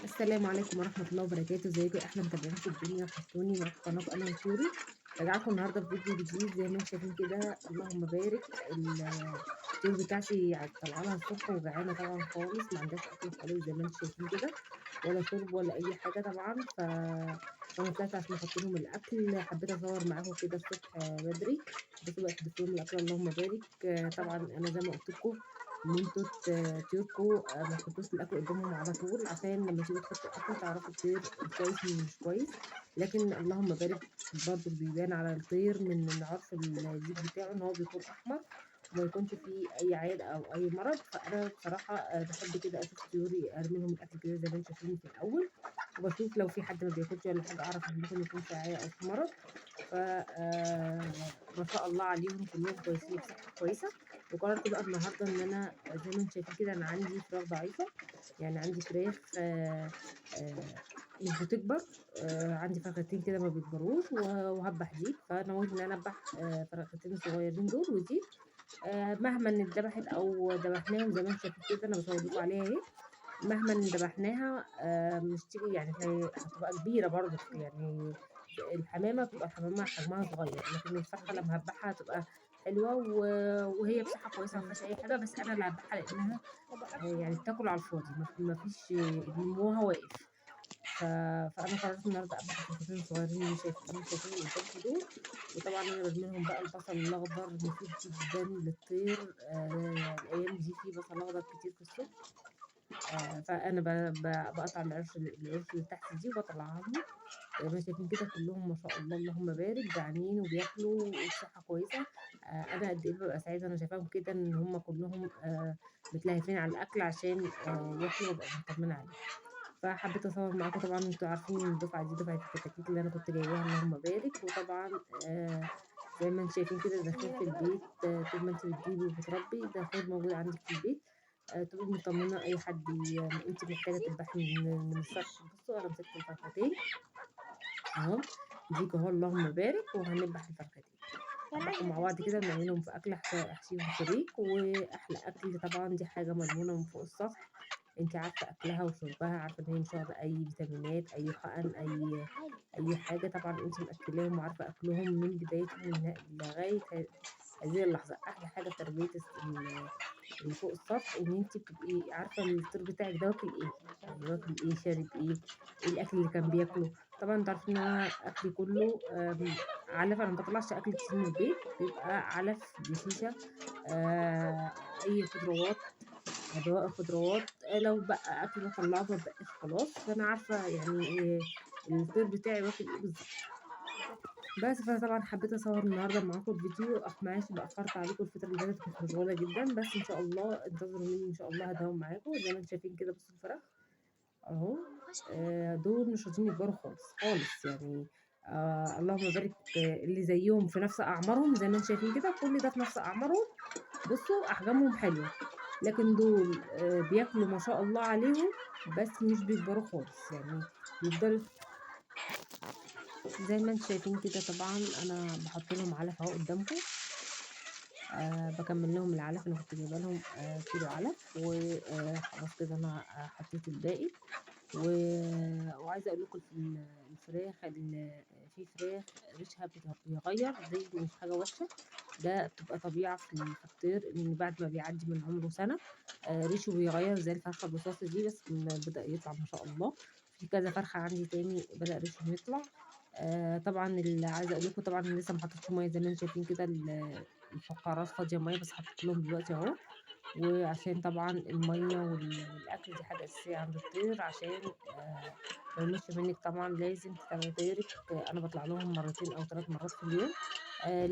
السلام عليكم ورحمة الله وبركاته، ازيكم يا أحلى متابعين في الدنيا، وحشتوني معاكم قناة أنا وطيوري. راجعة لكم النهارده بفيديو جديد زي ما انتم شايفين كده، اللهم بارك. الطيور بتاعتي طالعة لها الصبح وجعانة طبعا خالص، ما عندهاش أكل خالص زي ما انتم شايفين كده، ولا شرب ولا أي حاجة طبعا. فأنا طلعت عشان أحط لهم الأكل، حبيت أصور معاكم كده الصبح بدري. بصوا بقى حطيت لهم الأكل، اللهم بارك. طبعا أنا زي ما قلت لكم إن انتوا طيوركم ما تحطوش الأكل قدامهم على طول، عشان لما تيجوا تحطوا أكل تعرفوا الطير كويس من مش كويس. لكن اللهم بارك، برضه بيبان على الطير من عرف الديك بتاعه إن هو بيكون أحمر، وما يكونش فيه أي عيادة أو أي مرض. فأنا بصراحة بحب كده أشوف طيوري أرمي لهم الأكل كده زي ما انتم شايفين في الأول، وبشوف لو في حد ما بياكلش ولا حاجة أعرف إن ممكن يكون في عيا أو في مرض. ف ما شاء الله عليهم كلهم كويسين وبصحة كويسة. وقررت بقى النهارده إن أنا زي ما أنتم شايفين كده أنا عندي فراخ ضعيفة، يعني عندي فراخ مش بتكبر. عندي فرختين كده ما بيكبروش وهدبح ديك، فنويت إن أنا أذبح فرختين الصغيرين دول وديك. مهما إن اتذبحت أو ذبحناهم زي ما أنتم شايفين كده، أنا باصور لكم عليها أهي. مهما إن ذبحناها مش تيجي يعني هتبقى كبيرة برضه يعني. الحمامة بتبقى الحمامة حجمها صغير، لكن الفرخة لما هذبحها هتبقى حلوة وهي بصحة كويسة ما فيهاش أي حاجة، بس أنا اللي هاذبحها لإنها يعني بتاكل على الفاضي، ما فيش نموها واقف. ف فأنا قررت النهارده أذبح الفرختين الصغيرين اللي شايفينهم قدامكم دول. وطبعًا أنا بارمي لهم بقى البصل الأخضر، مفيد جدًا للطير. الأيام دي في بصل أخضر كتير في السوق. فأنا باقطع العروش اللي تحت دي وباطلعها لهم. زي ما شايفين كده كلّهم ما شاء الله اللهم بارك، جعانين وبياكلوا وبصحة كويسة. أنا قد إيه بابقى سعيدة وأنا شايفاهم كده إن هم كلّهم متلهفين على الأكل عشان ياكلوا وأبقى مطمنة عليهم. فحبيت أصوّر معاكم. طبعًا أنتم عارفين إن الدفعة دي دفعة الكتاكيت اللي أنا كنت جايباها اللهم بارك. وطبعًا زي ما أنتم شايفين كده ده خير في البيت. طول ما أنتِ بتجيبي وبتربي ده خير موجود عندِك في البيت. تبقي مطمنة أي حد أنتِ محتاجة تذبحي من الصرف. بُصّوا أنا مسكت الفرختين أهُم، ديك أهو اللهم بارك، وهنذبح الفرختين. نذبحهم مع بعض كده ونعملهم في أكلة أحشيهم فريك وأحلى أكل. طبعًا دي حاجة مضمونة من فوق السطح، أنتِ عارفة أكلها وشربها، عارفة إن هي مش واخدة أي فيتامينات، أي حقن، أي حاجة. طبعًا أنتِ مأكلاهم وعارفة أكلهم من بدايتهم لغاية هذه اللحظة. أحلى حاجة في تربية اللي فوق السطح إن أنتِ بتبقي عارفة الطير بتاعِك ده واكل إيه، يعني واكل إيه، شارب إيه، إيه الأكل اللي كان بياكله. طبعًا أنتم عارفين إن أنا أكلي كله علف. أنا ما باطلّعش أكل كتير من البيت، بيبقى علف بشيشة، أي خضروات، بواقي خضروات. لو بقى أكل باطلّعه، ما اتبقاش خلاص. فأنا عارفة يعني الطير بتاعي واكل إيه بالضبط. بس فأنا طبعًا حبيت أصوّر النهارده معاكم الفيديو. معلش بقى اتأخرت عليكم الفترة اللي فاتت، كنت مشغولة جدًا، بس إن شاء الله انتظروا مني إن شاء الله هاداوم معاكم. زي ما أنتم شايفين كده بُصّوا الفراخ أهو. دول مش راضيين يكبروا خالص، خالص يعني. اللهم بارك. اللي زيّهم في نفس أعمارهم زي ما أنتم شايفين كده، كل ده في نفس أعمارهم. بُصّوا أحجامهم حلوة، لكن دول بياكلوا ما شاء الله عليهم، بس مش بيكبروا خالص، يعني بيفضلوا زي ما أنتم شايفين كده. طبعًا أنا باحط لهم علف أهو قدّامكم. باكمّل لهم العلف، أنا كنت جايبة لهم كيلو علف، خلاص كده أنا حطيت الباقي. و وعايزة أقول لكم الفراخ في فراخ ريشها بيغيّر، دي مش حاجة وحشة، ده بتبقى طبيعة في الطير إن بعد ما بيعدّي من عمره سَنة ريشه بيغيّر زي الفرخة الرصاصي دي، بس بدأ يطلع ما شاء الله. في كذا فرخة عندي تاني بدأ ريشهم يطلع. طبعًا عايزة أقول لكم طبعًا أنا لسه ما حطيتش مَيّة زي ما أنتم شايفين كده. الفقارات فاضية مَيّة، بس حطيت لهم دلوقتي أهو. وعشان طبعًا المَيّة والأكل دي حاجة أساسية عند الطير، عشان ما يموتش منِّك. طبعًا لازم تتابعي طيرِك. أنا باطلع لهم مرتين أو 3 مرات في اليوم.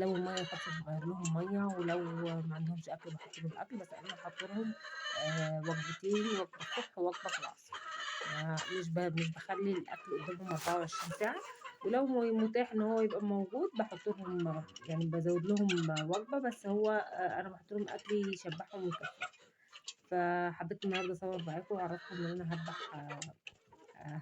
لو المَيّة خلصت باغيّر لهم مَيّة، ولو ما عندهمش أكل باحط لهم أكل، بس أنا باحط لهم وجبتين، وجبة الصبح ووجبة في العصر. مش باخلّي الأكل قدامهم 24 ساعة. ولو متاح إن هو يبقى موجود باحط لهم، يعني بازوّد لهم وجبة، بس هو أنا باحط لهم أكل يشبّعهم ويكفّيهم. فحبيت النهارده أصوّر معاكم وأعرّفكم إن أنا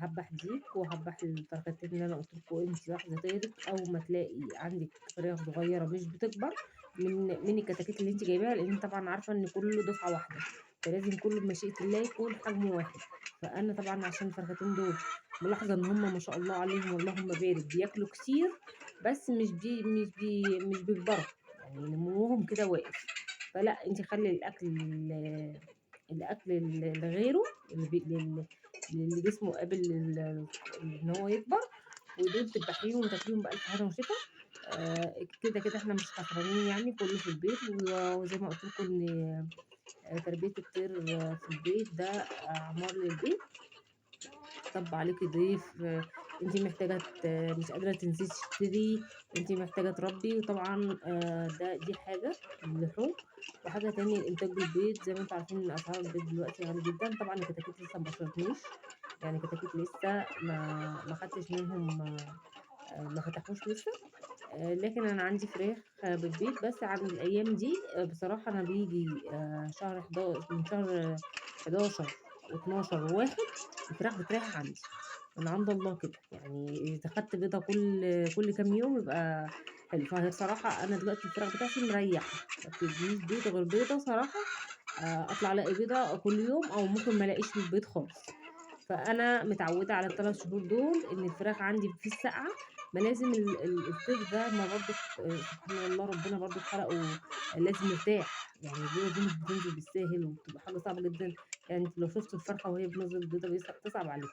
هاذبح ديك وهاذبح الفرختين اللي أنا قُلت لكم أنتِ واحدة طيرِك أول ما تلاقي عندِك فراخ صغيّرة مش بتكبر من الكتاكيت اللي أنتِ جايباها، لإن طبعًا عارفة إن كلّه دفعة واحدة. فلازم كله بمشيئة الله يكون حجمه واحد. فأنا طبعًا عشان الفرختين دول ملاحظة إن هُم ما شاء الله عليهم اللهم بارك بياكلوا كتير، بس مش بيكبروا، يعني نموهم كده واقف. فلأ أنتِ خلّي الأكل لغيره للي جسمه قابل إن هو يكبر، ودول تذبحيهم وتاكليهم بألف هنا وشفا. كده إحنا مش خسرانين يعني كله في البيت، وزي ما قُلت لكم إن تربية الطير في البيت ده عمار للبيت. طَب عليكِ ضيف، أنتِ محتاجة مش قادرة تنزلي تشتري، أنتِ محتاجة تربّي، وطبعًا دي حاجة اللحوم. وحاجة تانية إنتاج البيض، زي ما أنتم عارفين إن أسعار البيض دلوقتي غالية جدًا. طبعًا الكتاكيت لسه ما بشرتنيش، يعني كتاكيت لسه ما خدتش منهم، ما فتحوش لسه. لكن أنا عندي فراخ بتبيض، بس عن الأيام دي بصراحة أنا بييجي شهر من شهر 11 و12 و1 الفراخ بتريّح عندي، من عند الله كده. يعني إذا خدت بيضة كل كام يوم يبقى حلو. فهي بصراحة أنا دلوقتي الفراخ بتاعتي مريّحة، ما بتدّينيش بيض غير بيضة صراحة. أطلع ألاقي بيضة كل يوم أو ممكن ما الاقيش البيض خالص. فأنا متعودة على ال3 شهور دول إن الفراخ عندي في الساقعة. ما لازم الطير ده ما برضُك سبحان الله ربنا برضُك خلقه لازم يرتاح. يعني البيضة دي مش بتنزل بالساهل، وبتبقى حاجة صعبة جدًا. يعني أنتم لو شُفتوا الفرخة وهي بتنزّل البيضة تصعب عليكم.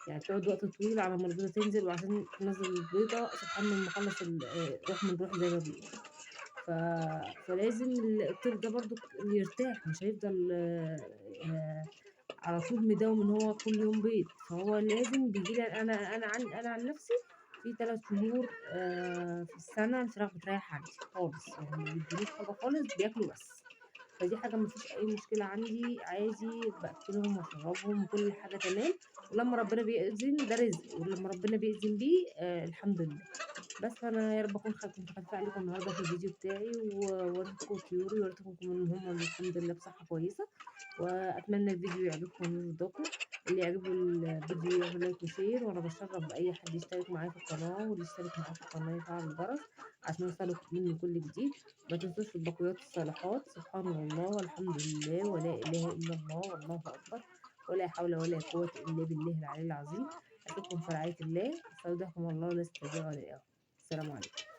يعني بتقعد وقت طويل على ما البيضة تنزل، وعشان تنزّل البيضة سبحان من مخلّص روح من روح زي ما بيقولوا. ف فلازم الطير ده برضُك يرتاح، مش هيفضل على طول مداوم إن هو كل يوم بيض. فهو لازم بييجي لي أنا عن نفسي في 3 شهور في السنة الفراخ بتريّح عندي خالص، يعني ما بيدّونيش حاجة خالص، بياكلوا بس. فدي حاجة ما فيش أي مشكلة عندي، عادي باأكلهم واشرّبهم وكل حاجة تمام. ولمّا ربنا بيأذن ده رزق، ولمّا ربنا بيأذن بيه الحمد لله. بس فأنا يا رب أكون كنت خفيفة عليكم النهارده في الفيديو بتاعي، ووريتكم طيوري، ووريتكم إن هم الحمد لله بصحة كويسة. وأتمنى الفيديو يعجبكم ويرضاكم. اللي يعجبه الفيديو يعمل لايك وشير، وأنا باتشرف بأي حد يشترك معايا في القناة، واللي يشترك معايا في القناة يفعل الجرس عشان يوصلوا مني كل جديد. ما تنسوش الباقيات الصالحات، سبحان الله والحمد لله ولا إله إلا الله والله أكبر، ولا حول ولا قوة إلا بالله العلي العظيم. أسيبكم في رعاية الله، أستودعكم الله لا استودعه ولا إياه. السلام عليكم.